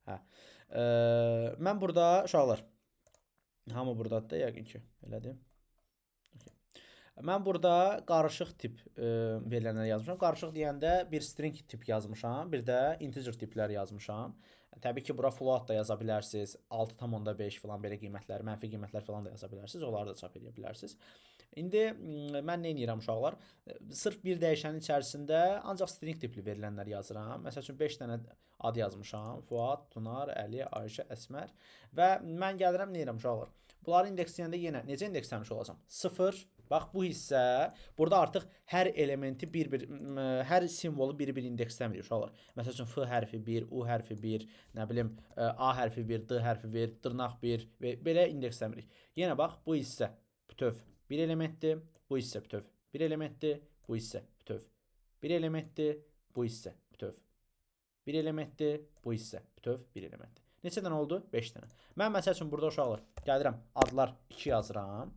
Hə. Mən burada uşaqlar, hamı burdadır da yəqin ki, elədir. Mən burada qarışıq tip verilənləri yazmışam. Qarışıq deyəndə bir string tip yazmışam, bir də integer tiplər yazmışam. Təbii ki, bura float da yaza bilərsiniz. 6,5 falan belə qiymətlər, mənfi qiymətlər falan da yaza bilərsiniz. Onları da çap edə bilərsiniz. İndi mən nə edirəm uşaqlar? Sırf bir dəyişənin içərisində ancaq string tipli verilənlər yazıram. Məsəl üçün 5 dənə ad yazmışam. Fuad, Tunar, Əli, Ayşə, Əsmər və mən gəlirəm nə edirəm uşaqlar? Bunları indeksləyəndə yenə necə indeksləmiş olacam? 0. Bax bu hissə burada artıq hər elementi hər simvolu bir-bir indeksləmir uşaqlar. Məsəl üçün F hərfi 1, U hərfi 1, nə bilim A hərfi 1, D hərfi 1, dırnaq 1 və belə indeksləmirik. Yenə bax bu hissə bütöv bir elementdir, bu hissə bütöv bir elementdir, bu hissə bütöv bir elementdir, bu hissə bütöv bir elementdir, bu hissə bütöv bir elementdir. Neçə dənə oldu? 5 dənə. Mən məsəl üçün burada uşaqlar gəlirəm adlar 2 yazıram.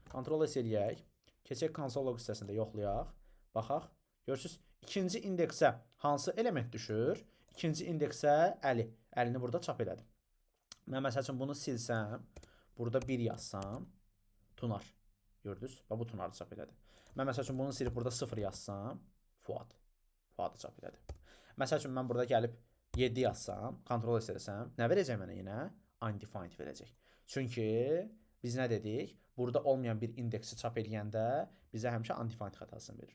Ctrl S eləyək. Keçək konsol log hissəsində yoxlayaq. Baxaq. Görürsüz, ikinci indeksə hansı element düşür? İkinci indeksə Əli. Əlini burada çap elədim. Mən məsəl üçün bunu silsəm, burada 1 yazsam, Tunar. Gördünüz? Və bu Tunarı çap elədi. Mən məsəl üçün bunu silib burada 0 yazsam, Fuad. Fuadı çap elədi. Məsəl üçün mən burada gəlib 7 yazsam, Ctrl S etsəm, nə verəcək mənə yenə? Undefined verəcək. Çünki biz nə dedik? Burada olmayan bir indeksi çap eləyəndə bizə həmişə undefined xətasını verir.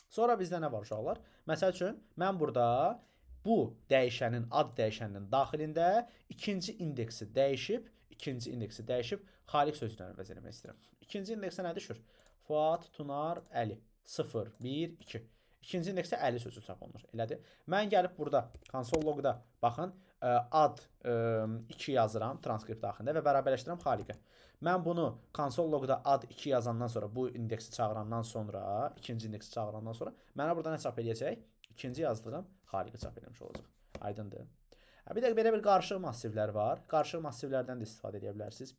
Sonra bizdə nə var uşaqlar? Məsəl üçün mən burada bu dəyişənin, ad dəyişəninin daxilində ikinci indeksi dəyişib xaliq sözcüyünə əvəz eləmək istəyirəm. İkinci indeksə nə düşür? Fuad, Tunar, Əli. 0, 1, 2. İkinci indeksə 50 sözü çap olunur. Elədir. Mən gəlib burada konsol logda baxın, ad 2 yazıram transkript daxilində və bərabərləşdirirəm xaliqə. Mən bunu konsol logda ad 2 yazandan sonra, bu indeksi çağırandan sonra, ikinci indeksi çağırandan sonra mənə burada nə çap eləyəcək? İkinci yazdığım xaliqə çap eləmiş olacaq. Aydındır. Bir də belə bir qarışıq massivlər var. Qarışıq massivlərdən də istifadə edə bilərsiniz.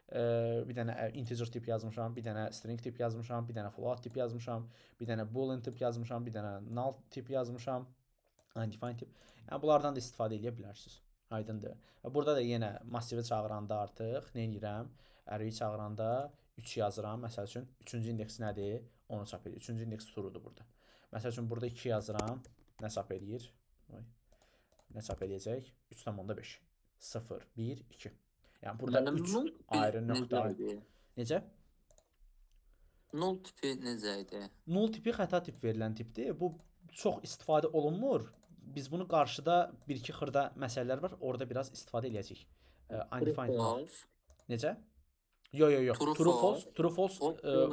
Bir dənə integer tip yazmışam, bir dənə string tip yazmışam, bir dənə float tip yazmışam, bir dənə boolean tip yazmışam, bir dənə null tip yazmışam, undefined tip. Yəni bunlardan da istifadə edə bilərsiniz. Aydındır. Burada da yenə massivi çağıranda artıq nə edirəm? Array çağıranda 3 yazıram. Məsəl üçün 3-cü indeks nədir? Onu çap edir. 3-cü indeks true'dur burada. Məsəl üçün burada 2 yazıram. Nə çap edir? Nə çap eləyəcək? 3,5. 0, 1, 2. Yəni burada 3 ayrı nöqtə. Necə? Null tipi necə idi? Null tipi xəta tip verilən tipdir. Bu çox istifadə olunmur. Biz bunu qarşıda 1-2 xırda məsələlər var. Orada biraz istifadə eləyəcəyik. Undefined. Necə? Yox. True false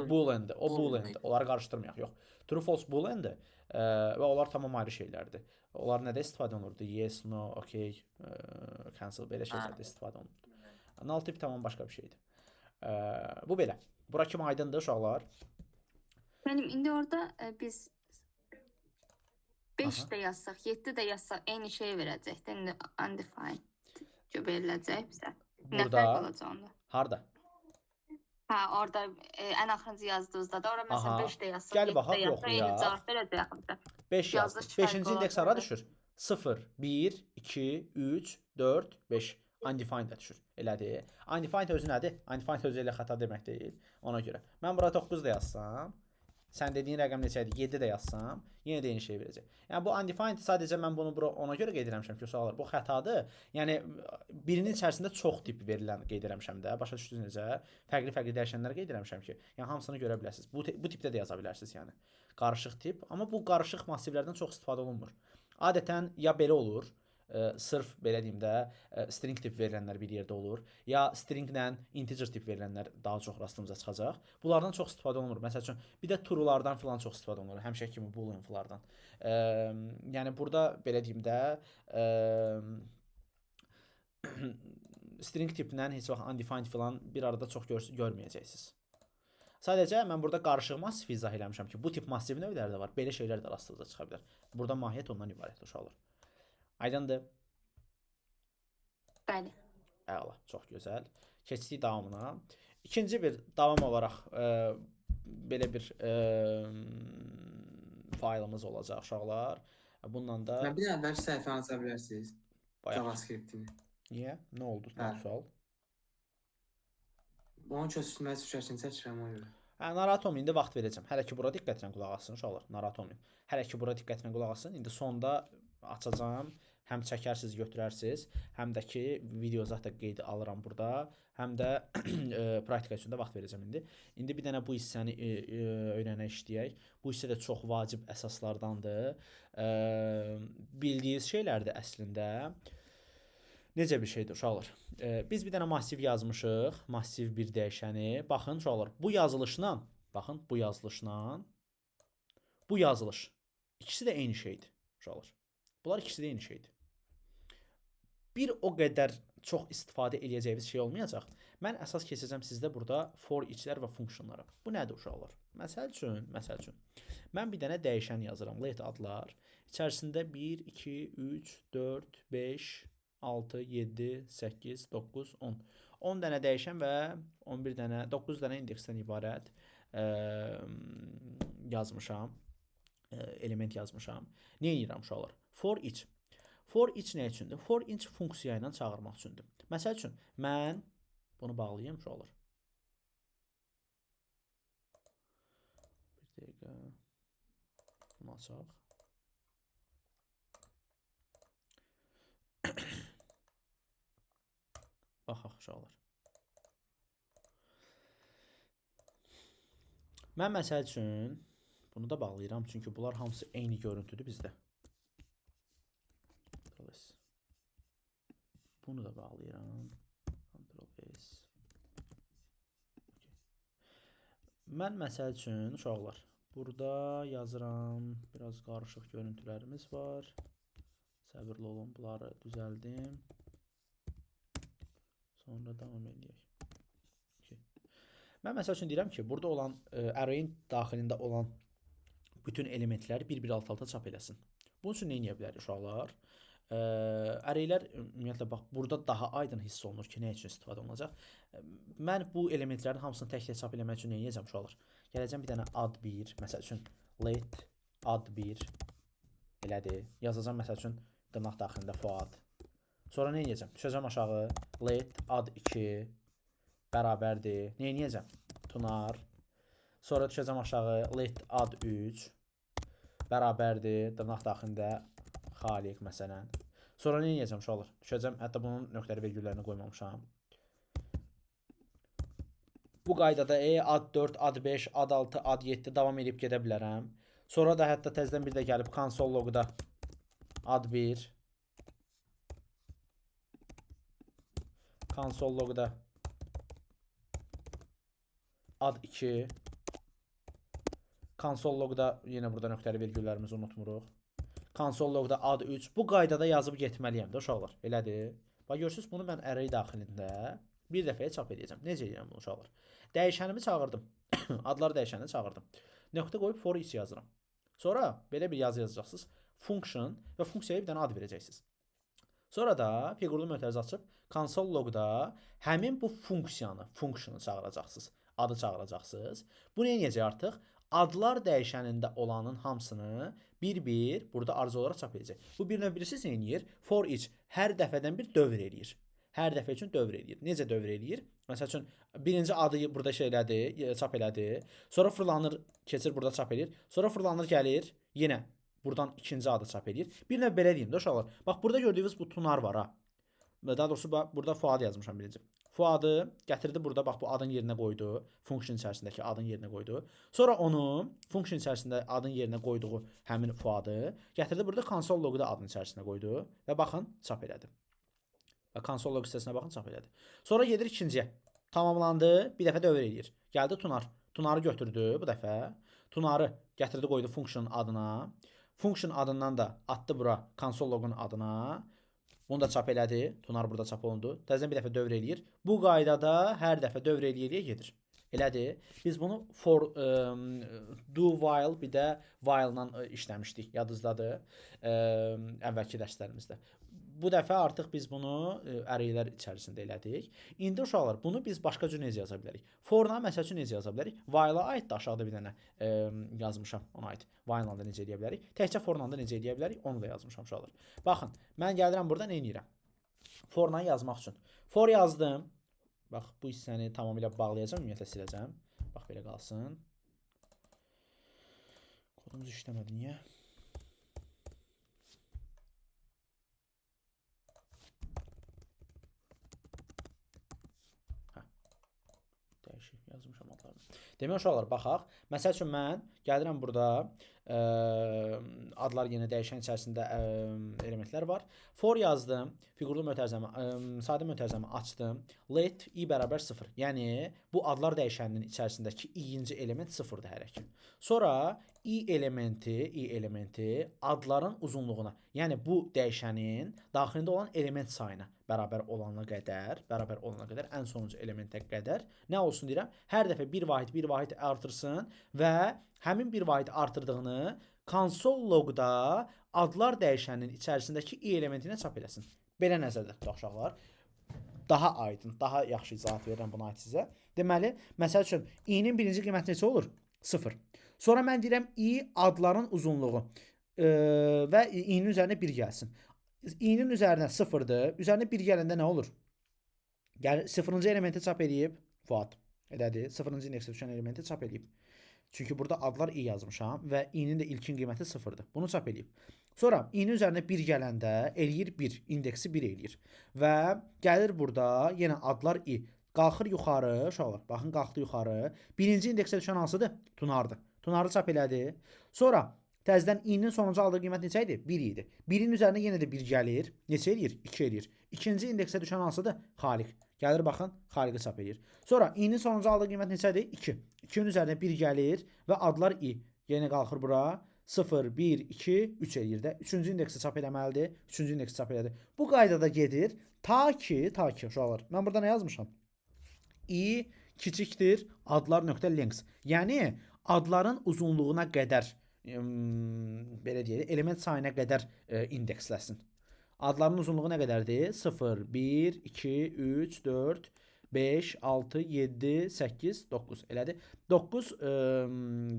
boolean'dir. O boolean'dir. Onları qarışdırmayaq. Yox. True false boolean'dir və onlar tamam ayrı şeylərdir. Onlar nədə istifadə olunurdu? Yes, no, okay, cancel belə şeylərdə istifadə olunurdu. Null tip tamam başqa bir şeydir. Bu belə. Bura kimi aydındır uşaqlar? Mənim indi orada biz 5 də yazsaq, 7 də yazsaq eyni şey verəcək. İndi undefined veriləcək bizə. Nə fərq olacaq onda? Harda? Hə, orada ən axırıncı yazdığınızda da ora məsələn 5 də yazsaq, Gəl 7 baxaq, də yazsaq eyni cavab verəcək bizə. 5 yazdım. 5-ci indeks hara düşür? 0, 1, 2, 3, 4, 5. Undefined düşür. Elədir. Undefined özü nədir? Undefined özü elə xəta demək deyil. Ona görə. Mən bura 9 da yazsam, sən dediyin rəqəm neçədir? 7 də yazsam, yenə də eyni şey verəcək. Yəni bu undefined sadəcə mən bunu bura ona görə qeyd etmişəm ki, uşaqlar, bu xətadır. Yəni birinin içərisində çox tip verilən qeyd etmişəm də. Başa düşdünüz necə? Fərqli dəyişənlər qeyd etmişəm ki, yəni hamısını görə bilərsiniz. Bu tipdə də yaza bilərsiniz, yəni. Qarışıq tip, amma bu qarışıq massivlərdən çox istifadə olunmur. Adətən ya belə olur, sırf belə deyim də string tip verilənlər bir yerdə olur, ya stringlə integer tip verilənlər daha çox rastımıza çıxacaq. Bunlardan çox istifadə olunur. Məsəl üçün bir də true'lardan filan çox istifadə olunur. Həmişə kimi boolean'lardan. Yəni burada belə deyim də string tiplə heç vaxt undefined filan bir arada çox görməyəcəksiniz. Sadəcə mən burada qarışıq massiv izah eləmişəm ki, bu tip massiv növləri də var. Belə şeylər də rastımıza çıxa bilər. Burada mahiyyət ondan ibarətdir uşaqlar. Aydındır? Bəli. Əla, çox gözəl. Keçdik davamına. İkinci bir davam olaraq belə bir faylımız olacaq uşaqlar. Bundan da Mən bir dənə əvvəl səhifəni aça bilərsiniz. bayaq. JavaScript-ini. Niyə? Nə oldu? Hə. Nə sual? Onun üçün üstünə düşərsən çəkirəm ona görə. Narahat olmayın, indi vaxt verəcəm. Hələ ki bura diqqətlə qulaq asın uşaqlar. Narahat olmayın. Hələ ki bura diqqətlə qulaq asın. İndi sonda açacağam. Həm çəkərsiz, götürərsiz, həm də ki video zət də qeyd alıram burada, həm də praktika üçün də vaxt verəcəm indi. İndi bir dənə bu hissəni öyrənək işləyək. Bu hissə də çox vacib əsaslardandır. Bildiyiniz şeylərdir əslində. Necə bir şeydir uşaqlar? Biz bir dənə massiv yazmışıq, massiv bir dəyişəni. Baxın uşaqlar, bu yazılışla, baxın bu yazılışla, bu yazılış. İkisi də eyni şeydir uşaqlar. Bunlar ikisi də eyni şeydir. Bir o qədər çox istifadə edəcəyiniz şey olmayacaq. Mən əsas keçəcəm sizdə burada for eachlər və funksiyonlara. Bu nədir uşaqlar? Məsəl üçün, mən bir dənə dəyişən yazıram, let adlar. İçərisində 1, 2, 3, 4, 5, 6, 7, 8, 9, 10. 10 dənə dəyişən və 11 dənə, 9 dənə indeksdən ibarət yazmışam. Element yazmışam. Nə edirəm uşaqlar? For each. For each nə üçündür? For each funksiya ilə çağırmaq üçündür. Məsəl üçün, mən bunu bağlayayım uşaqlar. Bir dəqiqə. Bunu açaq. Baxaq uşaqlar. Mən məsəl üçün bunu da bağlayıram, çünki bunlar hamısı eyni görüntüdür bizdə. Bunu da bağlayıram. Ctrl S. Mən məsəl üçün uşaqlar, burada yazıram. Biraz qarışıq görüntülərimiz var. Səbirli olun, bunları düzəldim. Sonra davam edək. Mən məsəl üçün deyirəm ki, burada olan array'in daxilində olan bütün elementləri bir-bir alt-alta çap eləsin. Bunun üçün nə edə bilərik uşaqlar? Arraylər ümumiyyətlə bax burada daha aydın hiss olunur ki, nə üçün istifadə olunacaq. Mən bu elementlərin hamısını tək-tək çap eləmək üçün nə edəcəm uşaqlar? Gələcəm bir dənə ad1, məsəl üçün let ad1 elədir. Yazacağam məsəl üçün dırnaq daxilində Fuad. Sonra nə edəcəm? Düşəcəm aşağı let ad2 bərabərdir. Nə edəcəm? Tunar. Sonra düşəcəm aşağı let ad3 bərabərdir. Dırnaq daxilində Xaliq məsələn. Sonra nə edəcəm uşaqlar? Düşəcəm, hətta bunun nöqtəli vergüllərini qoymamışam. Bu qaydada ad4, ad5, ad6, ad7 davam edib gedə bilərəm. Sonra da hətta təzədən bir də gəlib konsol loqda ad1, konsol loqda ad2, konsol loqda yenə burada nöqtəli vergüllərimizi unutmuruq. Konsol loqda ad3. Bu qaydada yazıb getməliyəm də uşaqlar. Elədir. Bax görürsüz, bunu mən array daxilində bir dəfəyə çap edəcəm. Necə edirəm bunu uşaqlar? Dəyişənimi çağırdım. Adlar dəyişənini çağırdım. Nöqtə qoyub for each yazıram. Sonra belə bir yazı yazacaqsınız. Function və funksiyaya bir dənə ad verəcəksiniz. Sonra da fiqurlu mötərizə açıb konsol loqda həmin bu funksiyonu çağıracaqsınız. Adı çağıracaqsınız. Bu nə edəcək artıq? Adlar dəyişənində olanın hamısını bir-bir burada arzu olaraq çap edəcək. Bu bir növ birisi nə edir? For each hər dəfədən bir dövr eləyir. Hər dəfə üçün dövr eləyir. Necə dövr eləyir? Məsəl üçün birinci adı burada şey elədi, çap elədi. Sonra fırlanır, keçir burada çap edir. Sonra fırlanır, gəlir, yenə buradan ikinci adı çap edir. Bir növ belə deyim də uşaqlar. Bax burada gördüyünüz bu tunar var ha. Daha doğrusu burada Fuad yazmışam birinci. Fuadı gətirdi burada, bax bu adın yerinə qoydu. Funksiyon içərisindəki adın yerinə qoydu. Sonra onu funksiyon içərisində adın yerinə qoyduğu həmin Fuadı gətirdi burada konsol loqda adın içərisinə qoydu və baxın çap elədi. Və konsol loq hissəsinə baxın çap elədi. Sonra gedir ikinciyə. Tamamlandı, bir dəfə dövr eləyir. Gəldi tunar. Tunarı götürdü bu dəfə. Tunarı gətirdi qoydu funksiyonun adına. Funksiyon adından da atdı bura konsol loqun adına. Bunu da çap elədi. Tunar burada çap olundu. Təzədən bir dəfə dövr eləyir. Bu qaydada hər dəfə dövr eləyə gedir. Elədir. Biz bunu for do while bir də while-la işləmişdik. Yadınızdadır. Əvvəlki dərslərimizdə. bu dəfə artıq biz bunu arraylər içərisində elədik. İndi uşaqlar bunu biz başqa cür necə yaza bilərik? For-na məsəl üçün necə yaza bilərik? While-a aid də aşağıda bir dənə yazmışam ona aid. While-la da necə edə bilərik? Təkcə for-la da necə edə bilərik? Onu da yazmışam uşaqlar. Baxın, mən gəlirəm burada nə edirəm? For-la yazmaq üçün. For yazdım. Bax, bu hissəni tamamilə bağlayacağam, ümumiyyətlə siləcəm. Bax, belə qalsın. Kodumuz işləmədi, niyə? Dəyişik yazmışam adlarını. Demək uşaqlar, baxaq. Məsəl üçün mən gəlirəm burada adlar yenə dəyişən içərisində elementlər var. For yazdım. Fiqurlu mötərizəmi, sadə mötərizəmi açdım. Let i bərabər 0. Yəni bu adlar dəyişəninin içərisindəki i-ci element 0-dır hər iki. Sonra i elementi adların uzunluğuna, yəni bu dəyişənin daxilində olan element sayına bərabər olana qədər ən sonuncu elementə qədər nə olsun deyirəm? Hər dəfə bir vahid artırsın və həmin bir vahid artırdığını console logda adlar dəyişəninin içərisindəki i elementinə çap eləsin. Belə nəzərdə tutaq uşaqlar. Daha aydın, daha yaxşı izahat verirəm buna aid sizə. Deməli, məsəl üçün i-nin birinci qiyməti neçə olur? 0. Sonra mən deyirəm i adların uzunluğu və i-nin üzərinə 1 gəlsin. I-nin üzərinə 0-dır. Üzərinə 1 gələndə nə olur? Yəni 0-cı elementi çap eləyib. Fuad. Elədir. 0-cı indeksdə düşən elementi çap eləyib. Çünki burada adlar i yazmışam və i-nin də ilkin qiyməti 0-dır. Bunu çap eləyib. Sonra i-nin üzərinə 1 gələndə eləyir 1. İndeksi 1 eləyir. Və gəlir burada yenə adlar i. Qalxır yuxarı. Uşaqlar, baxın qalxdı yuxarı. Birinci indeksə düşən hansıdır? Tunardır. Tunarı çap elədi. Sonra təzədən i-nin sonuncu aldığı qiymət neçə idi? 1 idi. 1-in üzərinə yenə də 1 gəlir. Neçə eləyir? 2 eləyir. İkinci indeksə düşən hansıdır? Xaliq. Gəlir baxın, xaliqi çap eləyir. Sonra i-nin sonuncu aldığı qiymət neçədir? 2. 2-nin üzərinə 1 gəlir və adlar i. Yenə qalxır bura. 0, 1, 2, 3 eləyir də. 3-cü indeksi çap eləməlidir. 3-cü indeksi çap elədi. Bu qaydada gedir. Ta ki, uşaqlar. Mən burada nə yazmışam? I kiçikdir adlar.length. Yəni adların uzunluğuna qədər belə deyək, element sayına qədər indeksləsin. Adların uzunluğu nə qədərdir? 0, 1, 2, 3, 4, 5, 6, 7, 8, 9. Elədir. 9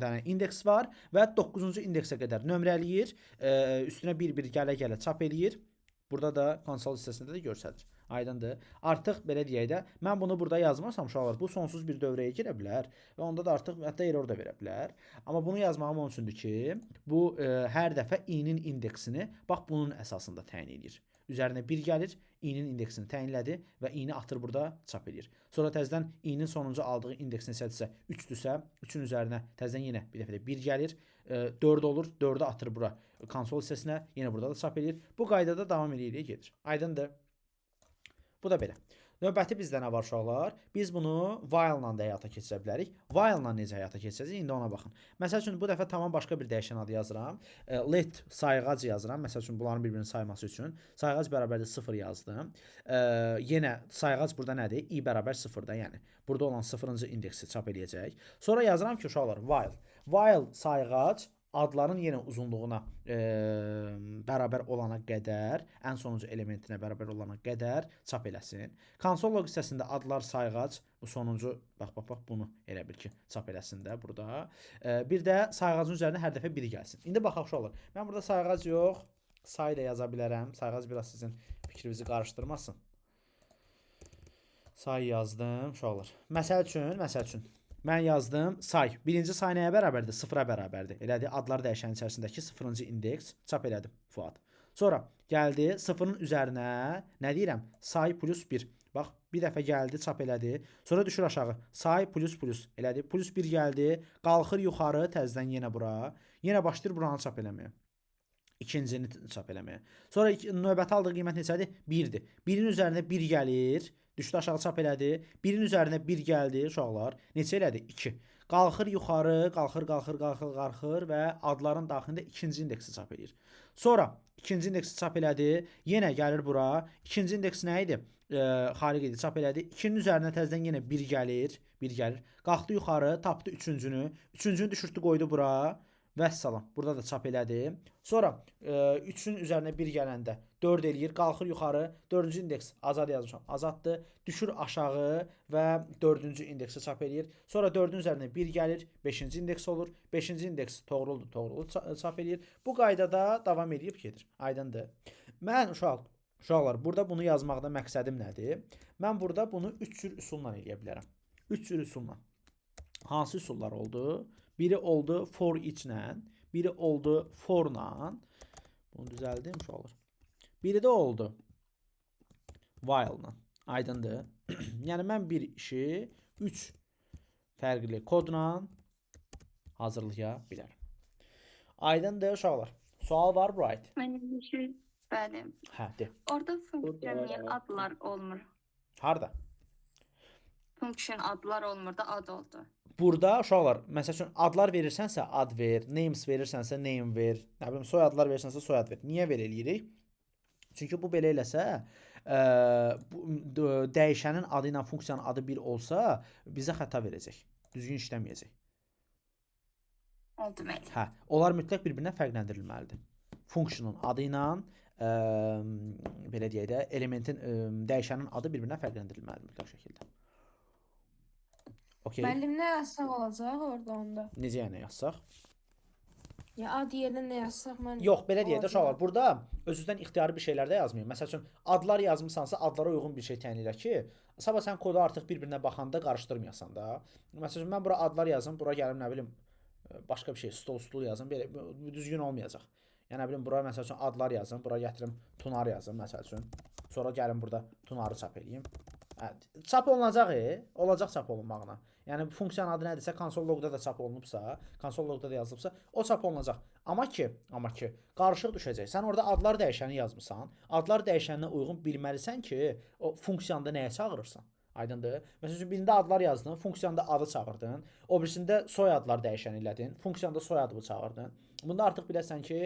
dənə indeks var və 9-cu indeksə qədər nömrələyir. Üstünə bir-bir gələ-gələ çap eləyir. Burada da konsol hissəsində də göstərir. Aydındır. Artıq belə deyək də, mən bunu burada yazmasam uşaqlar, bu sonsuz bir dövrəyə girə bilər və onda da artıq hətta error da verə bilər. Amma bunu yazmağım onun üçündür ki, bu hər dəfə i-nin indeksini bax bunun əsasında təyin edir. Üzərinə 1 gəlir, i-nin indeksini təyinlədi və i-ni atır burada çap edir. Sonra təzədən i-nin sonuncu aldığı indeks neçədirsə 3-dürsə, 3-ün üzərinə təzədən yenə bir dəfə də 1 gəlir, 4 olur, 4-ü atır bura konsol hissəsinə, yenə burada da çap edir. Bu qaydada davam edə gedir. Aydındır. Bu da belə. Növbəti bizdə nə var uşaqlar? Biz bunu while-la da həyata keçirə bilərik. While-la necə həyata keçirəcəyik? İndi ona baxın. Məsəl üçün bu dəfə tamam başqa bir dəyişən adı yazıram. Let sayğac yazıram. Məsəl üçün bunların bir-birini sayması üçün. Sayğac bərabərdir 0 yazdım. Yenə sayğac burada nədir? I bərabər 0-da, yəni. Burada olan 0-cı indeksi çap eləyəcək. Sonra yazıram ki, uşaqlar, while. While sayğac adların yenə uzunluğuna bərabər olana qədər, ən sonuncu elementinə bərabər olana qədər çap eləsin. Konsol log hissəsində adlar sayğac, bu sonuncu, bax, bunu elə bil ki, çap eləsin də burada. Bir də sayğacın üzərinə hər dəfə 1 gəlsin. İndi baxaq uşaqlar. Mən burada sayğac yox, say da yaza bilərəm. Sayğac biraz sizin fikrinizi qarışdırmasın. Say yazdım uşaqlar. Məsəl üçün mən yazdım say. Birinci say nəyə bərabərdir? 0-a bərabərdir. Elədir, adlar dəyişənin içərisindəki 0-cı indeks çap elədim. Fuad. Sonra gəldi 0-ın üzərinə nə deyirəm? Say plus 1. Bax, bir dəfə gəldi, çap elədi. Sonra düşür aşağı. Say plus. Elədi. Plus 1 gəldi. Qalxır yuxarı, təzədən yenə bura. Yenə başlayır buranı çap eləməyə. İkincini çap eləməyə. Sonra növbəti aldığı qiymət neçədir? 1-dir. 1-in üzərinə 1 gəlir. Düşdü aşağı çap elədi. 1-in üzərinə 1 gəldi uşaqlar. Neçə elədi? 2. Qalxır yuxarı, qalxır və adların daxilində ikinci indeksi çap edir. Sonra ikinci indeksi çap elədi. Yenə gəlir bura. İkinci indeks nə idi? Xariq idi, çap elədi. 2-nin üzərinə təzədən yenə 1 gəlir. Qalxdı yuxarı, tapdı üçüncünü. Üçüncünü düşürtdü, qoydu bura. Vəssalam. Burada da çap elədi. Sonra 3-ün üzərinə 1 gələndə 4 eləyir, qalxır yuxarı. 4-cü indeks azad yazmışam. Azaddır. Düşür aşağı və 4-cü indeksi çap eləyir. Sonra 4-ün üzərinə 1 gəlir, 5-ci indeks olur. 5-ci indeks toğruldur, toğrulu çap eləyir. Bu qaydada davam edib gedir. Aydındır. Mən uşaqlar, burada bunu yazmaqda məqsədim nədir? Mən burada bunu 3 cür üsulla eləyə bilərəm. 3 cür üsulla. Hansı üsullar oldu? Biri oldu for each ilə, biri oldu for ilə. Bunu düzəldim uşaqlar. Biri də oldu while ilə. Aydındır. Yəni mən bir işi 3 fərqli kodla hazırlaya bilərəm. Aydındır uşaqlar. Sual var, right? Mənim şey, bəli. Hə, de. Orada funksiyon adlar olmur. Harda? Funksiyon adlar olmur da ad oldu. Burada uşaqlar, məsəl üçün adlar verirsənsə ad ver, names verirsənsə name ver, nə bilim soyadlar verirsənsə soyad ver. Niyə ver eləyirik? Çünki bu belə eləsə, dəyişənin adı ilə funksiyanın adı bir olsa, bizə xəta verəcək. Düzgün işləməyəcək. O demək. Hə, onlar mütləq bir-birindən fərqləndirilməlidir. Funksiyonun adı ilə belə deyək də, elementin dəyişənin adı bir-birindən fərqləndirilməlidir mütləq şəkildə. Okay. Müəllim nə yazsaq olacaq orada onda? Necə yəni yazsaq? Ya ad yerinə nə yazsaq mən? Yox, belə deyək də uşaqlar, burada özünüzdən ixtiyari bir şeylər də yazmayın. Məsəl üçün adlar yazmısansa adlara uyğun bir şey təyin elə ki, sabah sən kodu artıq bir-birinə baxanda qarışdırmayasan da. Məsəl üçün mən bura adlar yazım, bura gəlim nə bilim başqa bir şey, stul yazım, belə düzgün olmayacaq. Yəni nə bilim bura məsəl üçün adlar yazım, bura gətirim tunar yazım məsəl üçün. Sonra gəlim burada tunarı çap eləyim. Hə, çap olunacaq, olacaq çap olunmağına. Yəni funksiyanın adı nədirsə, console logda da çap olunubsa, console logda da yazılıbsa, o çap olunacaq. Amma ki, qarışıq düşəcək. Sən orada adlar dəyişəni yazmısan, adlar dəyişəninə uyğun bilməlisən ki, o funksiyanda nəyə çağırırsan? Aydındır? Məsələn, birində adlar yazdın, funksiyanda adı çağırdın, o birisində soyadlar dəyişəni elədin, funksiyanda soyadını çağırdın. Bunda artıq biləsən ki,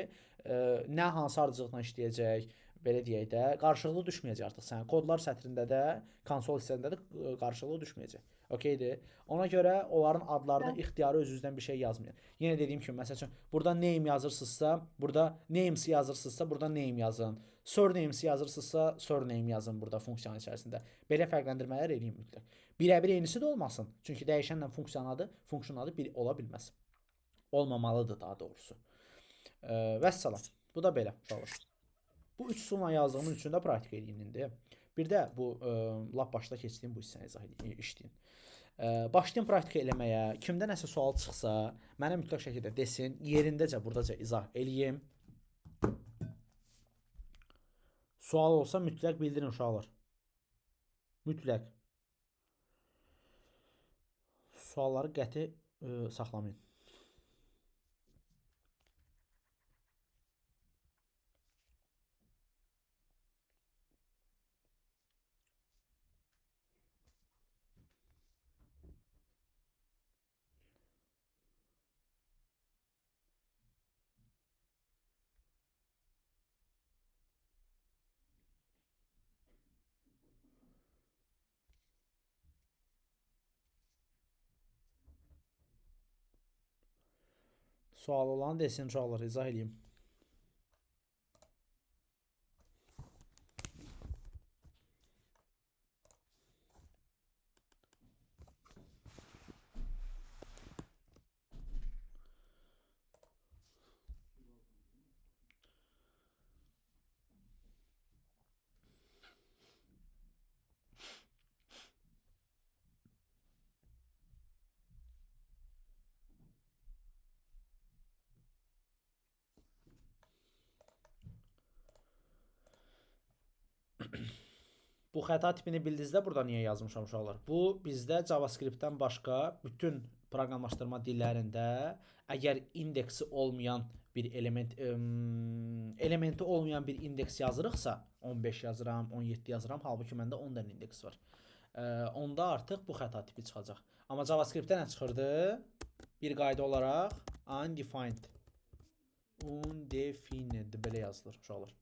nə hansı ardıcılıqla işləyəcək, belə deyək də, qarşılıqlı düşməyəcək artıq sənin. Kodlar sətrində də, konsol hissəsində də qarşılıqlı düşməyəcək. Okeydir. Ona görə onların adlarını ixtiyarı öz-özdən bir şey yazmayın. Yenə dediyim kimi, məsəl üçün, burada name yazırsınızsa, burada names yazırsınızsa, burada name yazın. Surnames yazırsınızsa, surname yazın burada funksiyanın içərisində. Belə fərqləndirmələr eləyin mütləq. Birəbir eynisi də olmasın. Çünki dəyişənlə funksiyonun adı bir ola bilməz. Olmamalıdır daha doğrusu. Vəssalam. Bu da belə. Bu 3 üsulla yazdığımın üçündə praktik eləyin indi. Bir də bu lap başda keçdiyim bu hissəni izah işləyin. Başlayın praktik eləməyə. Kimdə nəsə sual çıxsa, mənə mütləq şəkildə desin, yerindəcə buradaca izah eləyim. Sual olsa mütləq bildirin uşaqlar. Mütləq. Sualları qəti saxlamayın. Sual olan desin uşaqlar, izah edeyim. Bu xəta tipini bildinizdə burada niyə yazmışam uşaqlar? Bu bizdə JavaScript-dən başqa bütün proqramlaşdırma dillərində əgər indeksi olmayan bir elementi olmayan bir indeks yazırıqsa, 15 yazıram, 17 yazıram, halbuki məndə 10 dənə indeks var. Onda artıq bu xəta tipi çıxacaq. Amma JavaScript-də nə çıxırdı? Bir qayda olaraq undefined belə yazılır uşaqlar.